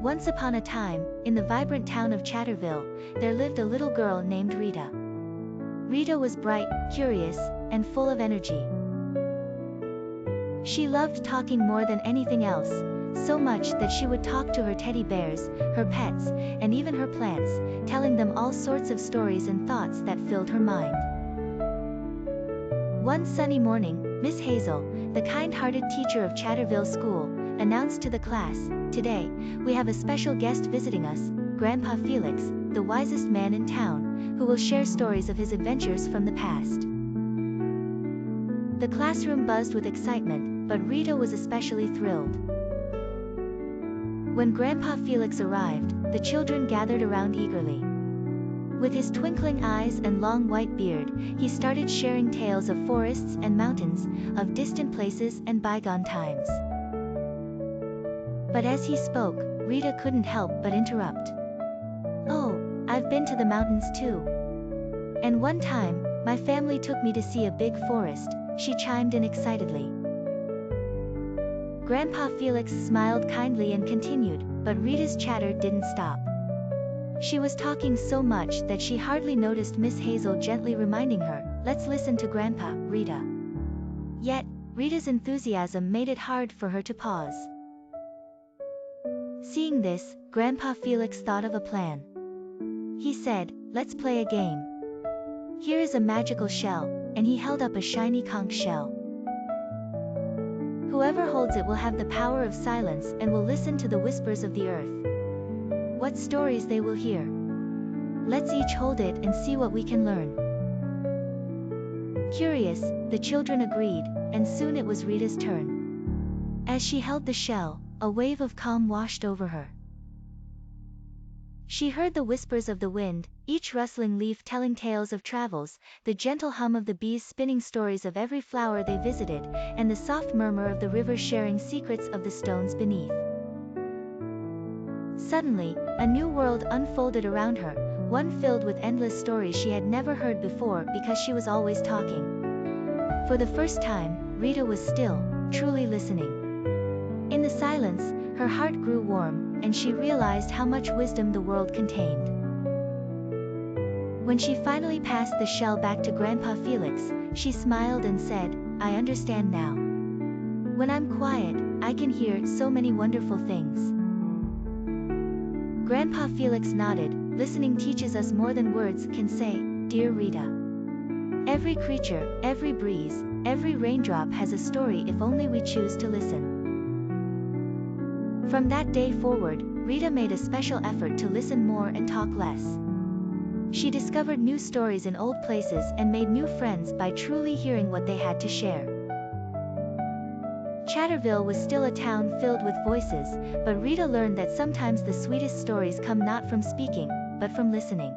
Once upon a time, in the vibrant town of Chatterville, there lived a little girl named Rita. Rita was bright, curious, and full of energy. She loved talking more than anything else, so much that she would talk to her teddy bears, her pets, and even her plants, telling them all sorts of stories and thoughts that filled her mind. One sunny morning, Miss Hazel, the kind-hearted teacher of Chatterville School, announced to the class, "Today, we have a special guest visiting us, Grandpa Felix, the wisest man in town, who will share stories of his adventures from the past." The classroom buzzed with excitement, but Rita was especially thrilled. When Grandpa Felix arrived, the children gathered around eagerly. With his twinkling eyes and long white beard, he started sharing tales of forests and mountains, of distant places and bygone times. But as he spoke, Rita couldn't help but interrupt. "Oh, I've been to the mountains too. And one time, my family took me to see a big forest," she chimed in excitedly. Grandpa Felix smiled kindly and continued, but Rita's chatter didn't stop. She was talking so much that she hardly noticed Miss Hazel gently reminding her, "Let's listen to Grandpa, Rita." Yet, Rita's enthusiasm made it hard for her to pause. Seeing this, Grandpa Felix thought of a plan. He said, "Let's play a game. Here is a magical shell," and he held up a shiny conch shell. "Whoever holds it will have the power of silence and will listen to the whispers of the earth. What stories they will hear. Let's each hold it and see what we can learn." Curious, the children agreed, and soon it was Rita's turn. As she held the shell, a wave of calm washed over her. She heard the whispers of the wind, each rustling leaf telling tales of travels, the gentle hum of the bees spinning stories of every flower they visited, and the soft murmur of the river sharing secrets of the stones beneath. Suddenly, a new world unfolded around her, one filled with endless stories she had never heard before because she was always talking. For the first time, Rita was still, truly listening. In the silence, her heart grew warm, and she realized how much wisdom the world contained. When she finally passed the shell back to Grandpa Felix, she smiled and said, "I understand now. When I'm quiet, I can hear so many wonderful things." Grandpa Felix nodded. "Listening teaches us more than words can say, dear Rita. Every creature, every breeze, every raindrop has a story if only we choose to listen." From that day forward, Rita made a special effort to listen more and talk less. She discovered new stories in old places and made new friends by truly hearing what they had to share. Chatterville was still a town filled with voices, but Rita learned that sometimes the sweetest stories come not from speaking, but from listening.